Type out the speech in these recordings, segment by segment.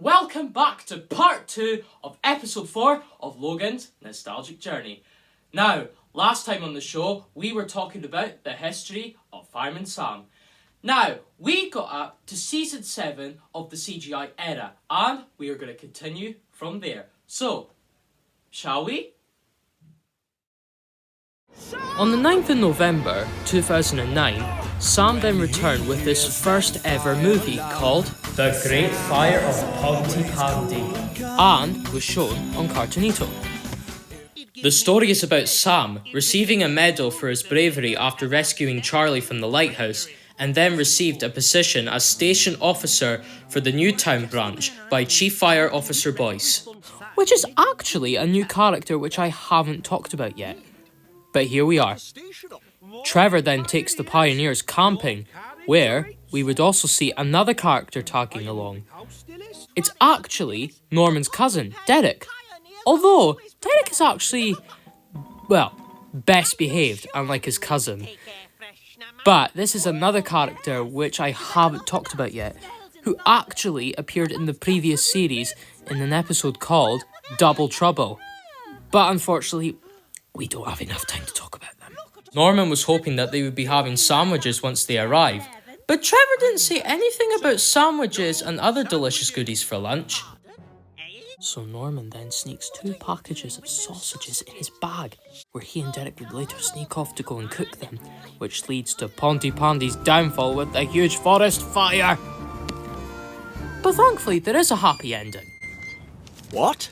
welcome back to part 2 of episode 4 of Logan's Nostalgic Journey. Now, last time on the show, we were talking about the history of Fireman Sam. Now, we got up to season 7 of the CGI era, and we are going to continue from there. So, shall we? On the 9th of November 2009, Sam then returned with his first ever movie called The Great Fire of Pontypandy and was shown on Cartoonito. The story is about Sam receiving a medal for his bravery after rescuing Charlie from the lighthouse and then received a position as station officer for the Newtown branch by Chief Fire Officer Boyce, which is actually a new character which I haven't talked about yet. But here we are. Trevor then takes the pioneers camping, where we would also see another character tagging along. It's actually Norman's cousin, Derek. Although, Derek is actually, well, best behaved, unlike his cousin. But this is another character which I haven't talked about yet, who actually appeared in the previous series in an episode called Double Trouble. But unfortunately, we don't have enough time to talk about them. Norman was hoping that they would be having sandwiches once they arrive, but Trevor didn't say anything about sandwiches and other delicious goodies for lunch. So Norman then sneaks 2 packages of sausages in his bag, where he and Derek would later sneak off to go and cook them, which leads to Pontypandy's downfall with a huge forest fire. But thankfully, there is a happy ending. What?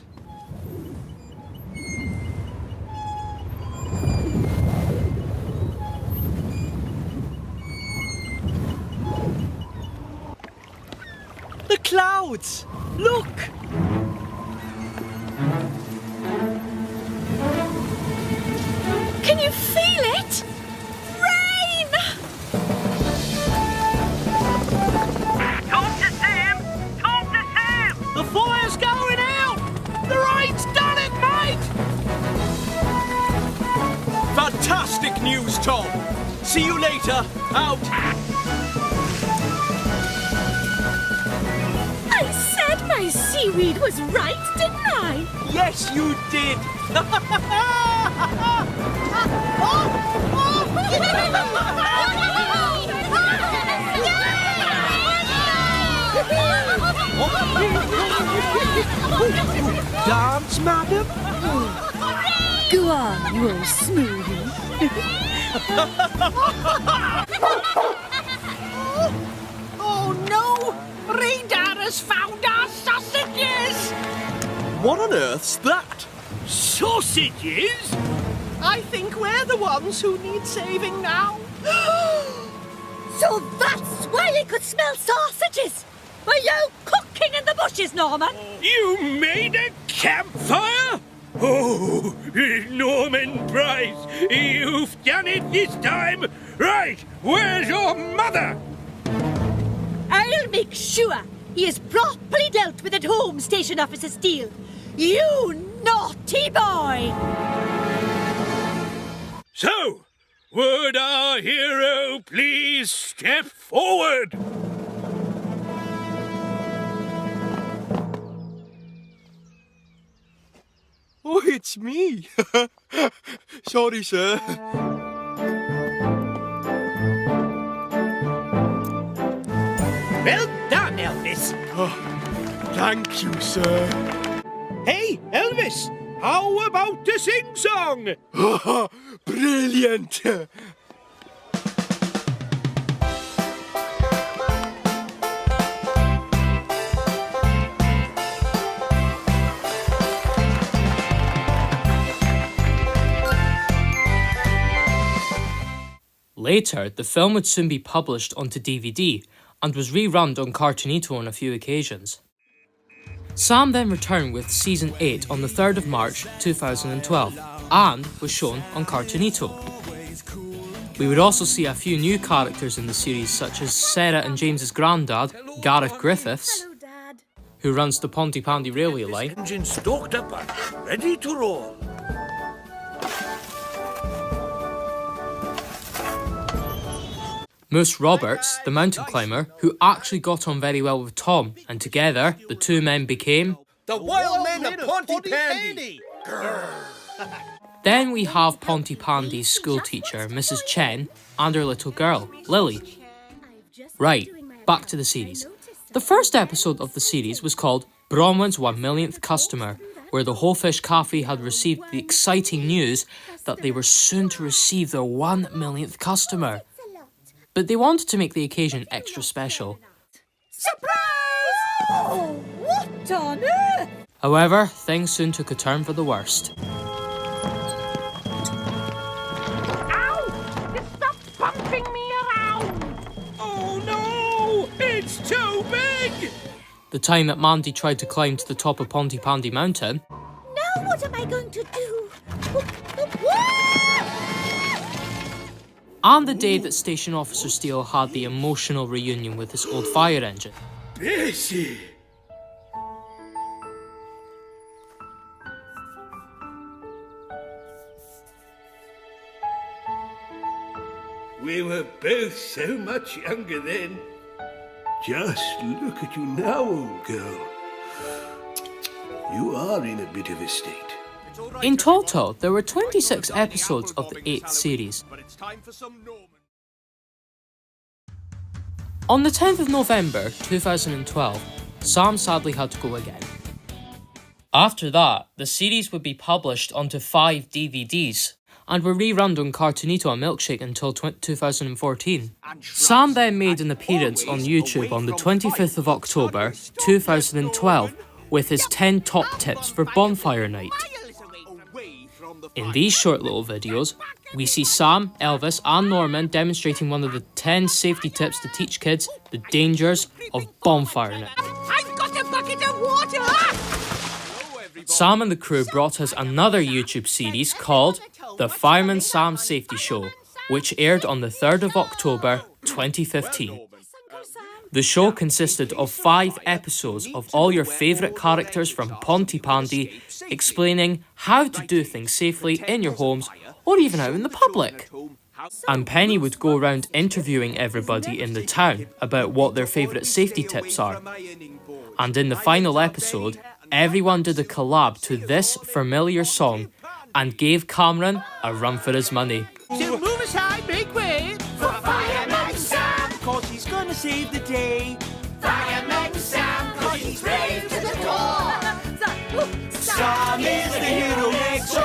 The clouds! Look! Can you feel it? Rain! Time to Sam! Time to Sam! The fire's going out! The rain's done it, mate! Fantastic news, Tom! See you later. Out! I said my seaweed was right, didn't I? Yes, you did! Dance, madam? Go on, you old smoothie. Oh no! Radar has found our sausages! What on earth's that? Sausages? I think we're the ones who need saving now. So that's why you could smell sausages! Were you cooking in the bushes, Norman? You made a campfire? Oh, Norman Price, you've done it this time! Right, where's your mother? I'll make sure he is properly dealt with at home, Station Officer Steele. You naughty boy! So, would our hero please step forward? Oh, it's me. Sorry, sir. Well done, Elvis. Thank you, sir. Hey, Elvis, how about a sing-song? Brilliant. Later, the film would soon be published onto DVD and was rerun on Cartoonito on a few occasions. Sam then returned with Season 8 on the 3rd of March 2012 and was shown on Cartoonito. We would also see a few new characters in the series such as Sarah and James's granddad, Gareth Griffiths, Hello, Dad. who runs the Pontypandy railway line, Engine stoked up and ready to roll. Moose Roberts, the mountain climber, who actually got on very well with Tom, and together the two men became... The Wild Men of Pontypandy! Then we have Pontypandy's schoolteacher, Mrs. Chen, and her little girl, Lily. Right, back to the series. The first episode of the series was called Bronwyn's 1 millionth customer, where the Whole Fish Cafe had received the exciting news that they were soon to receive their 1 millionth customer. But they wanted to make the occasion extra special. Surprise! Oh, what on earth? However, things soon took a turn for the worst. Ow! You stop bumping me around! Oh no! It's too big! The time that Mandy tried to climb to the top of Pontypandy Mountain. Now what am I going to do? And the day that Station Officer Steele had the emotional reunion with his old fire engine. Bessie! We were both so much younger then. Just look at you now, old girl. You are in a bit of a state. In total, there were 26 episodes of the 8th series. But it's time for some Norman. On the 10th of November 2012, Sam sadly had to go again. After that, the series would be published onto 5 DVDs and were rerun on Cartoonito and Milkshake until 2014. Sam then made an appearance on YouTube on the 25th of October 2012 with his 10 top tips for bonfire night. In these short little videos, we see Sam, Elvis and Norman demonstrating one of the 10 safety tips to teach kids the dangers of bonfire night. I've got a bucket of water! Sam and the crew brought us another YouTube series called The Fireman Sam Safety Show, which aired on the 3rd of October 2015. The show consisted of 5 episodes of all your favourite characters from Pontypandy explaining how to do things safely in your homes or even out in the public. And Penny would go around interviewing everybody in the town about what their favourite safety tips are. And in the final episode, everyone did a collab to this familiar song and gave Cameron a run for his money. So move aside, make way For Fireman Sam! cause he's gonna save the day. Fireman Sam! Cause he's brave to the core! Sam is the hero next door.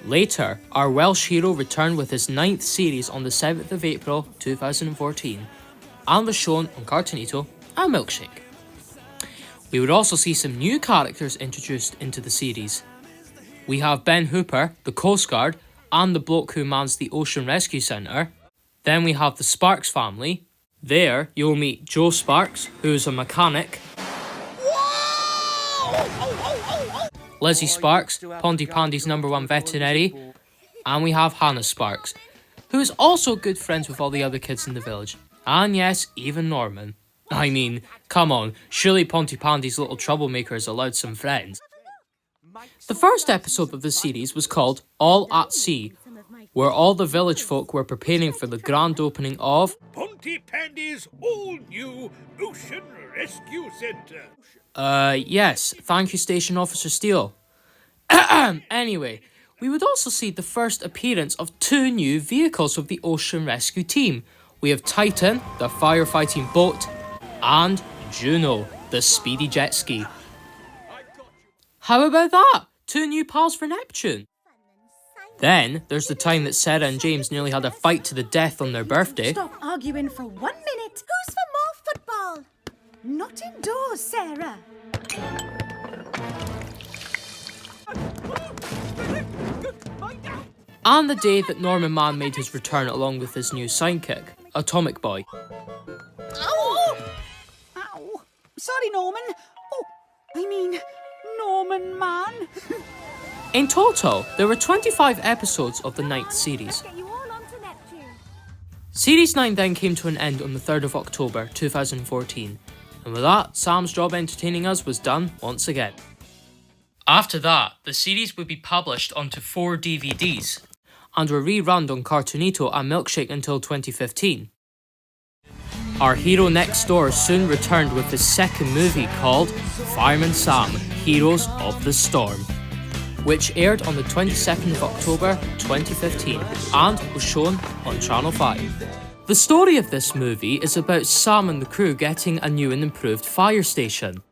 Later, our Welsh hero returned with his 9th series on the 7th of April 2014 and was shown on Cartoonito and Milkshake. We would also see some new characters introduced into the series. We have Ben Hooper, the Coast Guard, and the bloke who mans the Ocean Rescue Centre. Then we have the Sparks family. There, you'll meet Joe Sparks, who's a mechanic. Lizzie Sparks, Pontypandy's #1 veterinary. And we have Hannah Sparks, who is also good friends with all the other kids in the village. And yes, even Norman. I mean, come on, surely Pontypandy's little troublemaker is allowed some friends. The first episode of the series was called All at Sea, where all the village folk were preparing for the grand opening of Pontypandy's all-new Ocean Rescue Centre. Yes, thank you, Station Officer Steele. Anyway, we would also see the first appearance of 2 new vehicles of the Ocean Rescue Team. We have Titan, the firefighting boat, and Juno, the speedy jet ski. How about that? 2 new pals for Neptune. Then, there's the time that Sarah and James nearly had a fight to the death on their birthday. Stop arguing for 1 minute. Who's for more football? Not indoors, Sarah. And the day that Norman Mann made his return along with his new sidekick, Atomic Boy. Ow! Ow! Sorry, Norman. Oh, I mean, Norman Man. In total, there were 25 episodes of the 9th series. Series 9 then came to an end on the 3rd of October 2014, and with that, Sam's job entertaining us was done once again. After that, the series would be published onto 4 DVDs and were rerun on Cartoonito and Milkshake until 2015. Our hero next door soon returned with his second movie called Fireman Sam, Heroes of the Storm, which aired on the 22nd of October 2015 and was shown on Channel 5. The story of this movie is about Sam and the crew getting a new and improved fire station,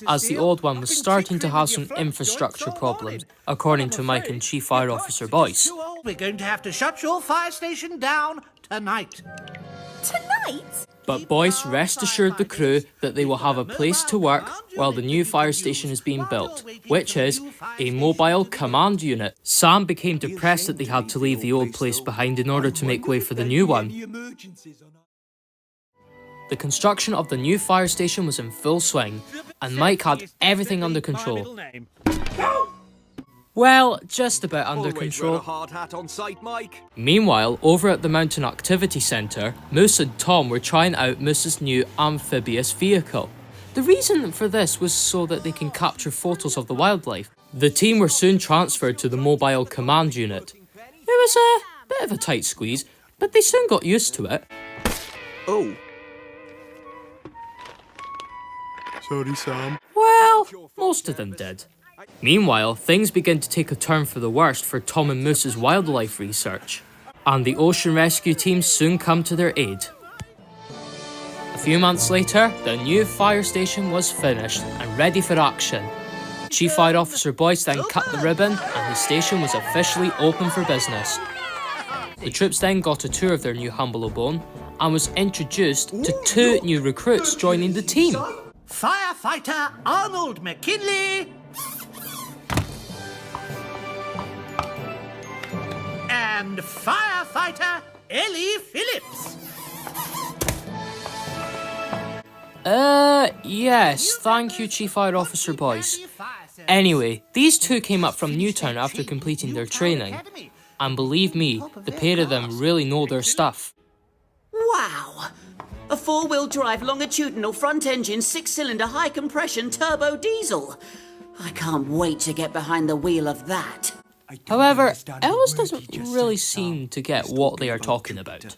as the old one was starting to have some infrastructure problems, according to Mike and Chief Fire Officer Boyce. We're going to have to shut your fire station down tonight. Tonight? But Boyce rest assured the crew that they will have a place to work while the new fire station is being built, which is a mobile command unit. Sam became depressed that they had to leave the old place behind in order to make way for the new one. The construction of the new fire station was in full swing, and Mike had everything under control. Well, just about under control. Always wear a hard hat on site, Mike. Meanwhile, over at the Mountain Activity Centre, Moose and Tom were trying out Moose's new amphibious vehicle. The reason for this was so that they can capture photos of the wildlife. The team were soon transferred to the mobile command unit. It was a bit of a tight squeeze, but they soon got used to it. Oh. Sorry, Sam. Well, most of them did. Meanwhile, things begin to take a turn for the worst for Tom and Moose's wildlife research, and the ocean rescue team soon come to their aid. A few months later, the new fire station was finished and ready for action. Chief Fire Officer Boyce then cut the ribbon and the station was officially open for business. The troops then got a tour of their new humble abode and was introduced to 2 new recruits joining the team. Firefighter Arnold McKinley and firefighter Ellie Phillips. Yes, thank you, Chief Fire Officer Boyce. Anyway, these 2 came up from Newtown after completing their training. And believe me, the pair of them really know their stuff. Wow! A 4-wheel drive longitudinal front-engine 6-cylinder high-compression turbo diesel. I can't wait to get behind the wheel of that. However, Elvis doesn't really seem to get what they are talking about.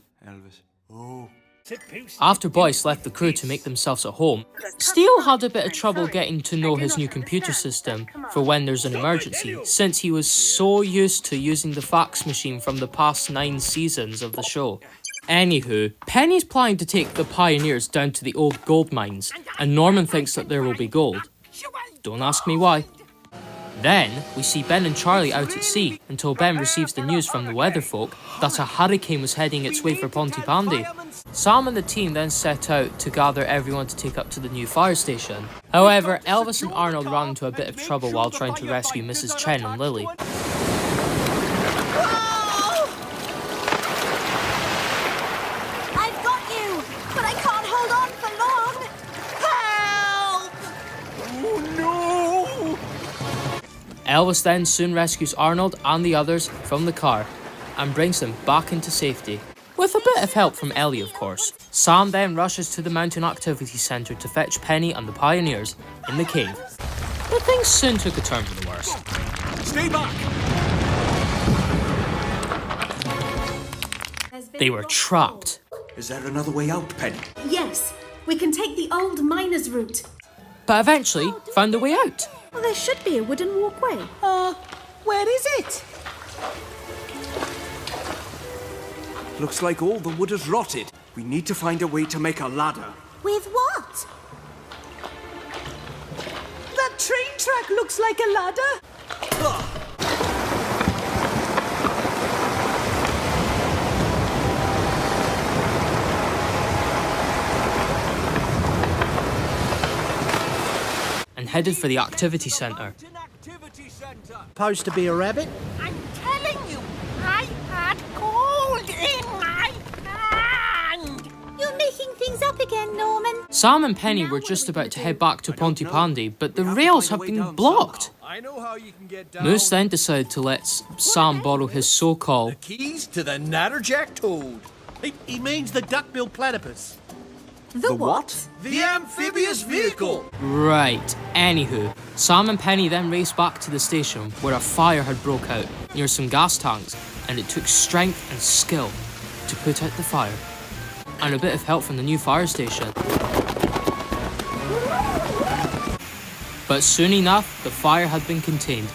After Boyce left the crew to make themselves at home, Steele had a bit of trouble getting to know his new computer system for when there's an emergency, since he was so used to using the fax machine from the past 9 seasons of the show. Anywho, Penny's planning to take the pioneers down to the old gold mines, and Norman thinks that there will be gold. Don't ask me why. Then, we see Ben and Charlie out at sea until Ben receives the news from the weatherfolk that a hurricane was heading its way for Pontypandy. Sam and the team then set out to gather everyone to take up to the new fire station. However, Elvis and Arnold ran into a bit of trouble while trying to rescue Mrs. Chen and Lily. I've got you, but I can't hold on for long. Help! Oh, no! Elvis then soon rescues Arnold and the others from the car and brings them back into safety. With a bit of help from Ellie, of course. Sam then rushes to the Mountain Activity Centre to fetch Penny and the pioneers in the cave. But things soon took a turn for the worst. Stay back! They were trapped. Is there another way out, Penny? Yes, we can take the old miner's route. But eventually found a way out. Well, there should be a wooden walkway. Where is it? Looks like all the wood has rotted. We need to find a way to make a ladder. With what? That train track looks like a ladder. And headed for the activity centre. Supposed to be a rabbit? I'm telling you, I had gold in my hand. You're making things up again, Norman. Sam and Penny were just about to head back to Pontypandy, but the rails have been blocked. I know how you can get down. Moose then decided to let Sam borrow his so-called Keys to the Natterjack Toad. He means the duck-billed platypus. The what? The amphibious vehicle! Right, anywho, Sam and Penny then raced back to the station where a fire had broke out near some gas tanks, and it took strength and skill to put out the fire, and a bit of help from the new fire station. But soon enough, the fire had been contained.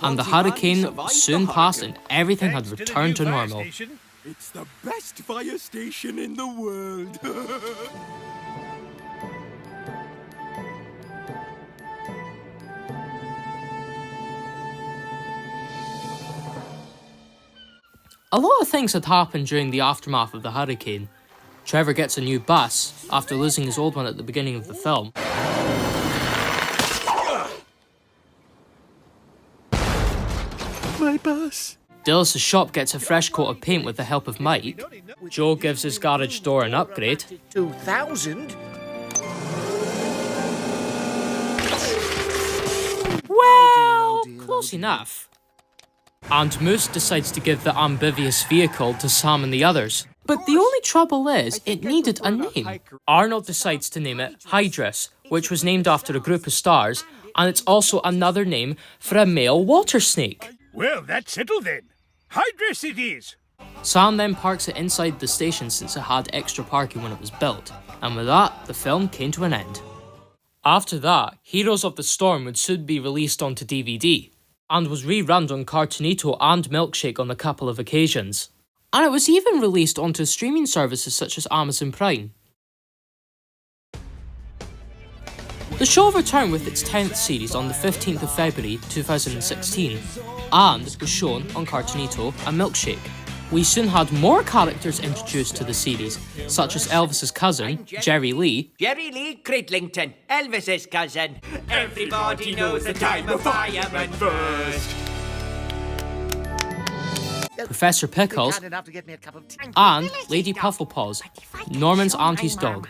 And the hurricane soon passed and everything had returned to normal. It's the best fire station in the world. A lot of things had happened during the aftermath of the hurricane. Trevor gets a new bus after losing his old one at the beginning of the film. My bus. Dillis' shop gets a fresh coat of paint with the help of Mike. Joe gives his garage door an upgrade. 2,000? Well, close enough. And Moose decides to give the amphibious vehicle to Sam and the others. But the only trouble is, it needed a name. Arnold decides to name it Hydrus, which was named after a group of stars, and it's also another name for a male water snake. Well, that's settled then. Hydrus it is. Sam then parks it inside the station since it had extra parking when it was built, and with that, the film came to an end. After that, Heroes of the Storm would soon be released onto DVD, and was rerun on Cartoonito and Milkshake on a couple of occasions. And it was even released onto streaming services such as Amazon Prime. The show returned with its 10th series on the 15th of February 2016, and was shown on Cartoonito and Milkshake. We soon had more characters introduced to the series, such as Elvis's cousin, Jerry Lee, Jerry Lee Cridlington, Elvis's cousin. Everybody knows the time of fireman first. Professor Pickles, and Lady Pufflepaws, Norman's auntie's dog.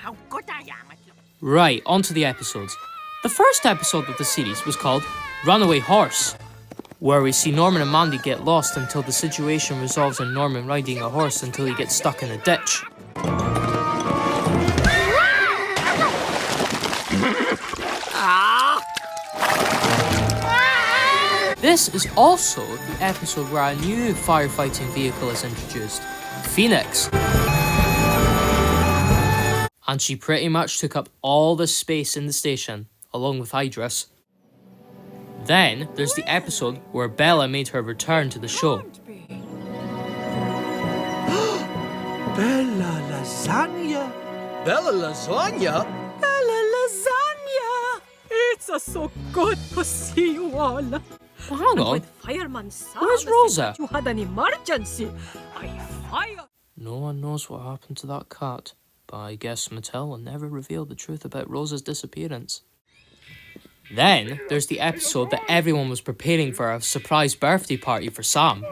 Right, onto the episodes. The first episode of the series was called Runaway Horse, where we see Norman and Mandy get lost until the situation resolves in Norman riding a horse until he gets stuck in a ditch. This is also the episode where a new firefighting vehicle is introduced, Phoenix. And she pretty much took up all the space in the station, along with Hydrus. Then, there's the episode where Bella made her return to the show. Bella Lasagna? Bella Lasagna? Bella Lasagna! It's so good to see you all. Well, hang on, Fireman Sam where's Rosa? You had an emergency. I fired. No one knows what happened to that cat, but I guess Mattel never revealed the truth about Rosa's disappearance. Then, there's the episode that everyone was preparing for a surprise birthday party for Sam.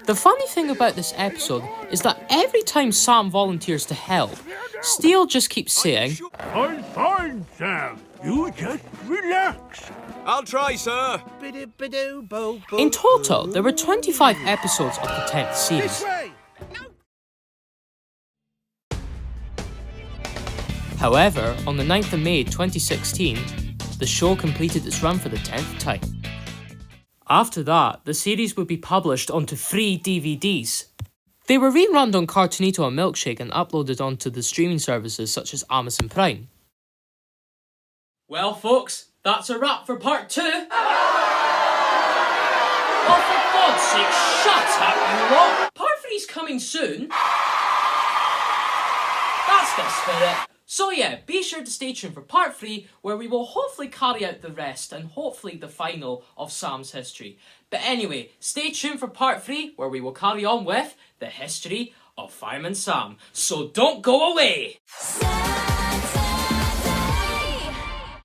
The funny thing about this episode is that every time Sam volunteers to help, Steele just keeps saying, I'm fine, Sam. You just relax. I'll try, sir. in total, there were 25 episodes of the 10th series. However, on the 9th of May 2016, the show completed its run for the 10th time. After that, the series would be published onto 3 DVDs. They were rerun on Cartoonito and Milkshake and uploaded onto the streaming services such as Amazon Prime. Well, folks, that's a wrap for part 2. Oh, for God's sake, shut up, you lot! Part 3's coming soon. That's the spirit. So yeah, be sure to stay tuned for part 3, where we will hopefully carry out the rest and hopefully the final of Sam's history. But anyway, stay tuned for part 3, where we will carry on with the history of Fireman Sam. So don't go away!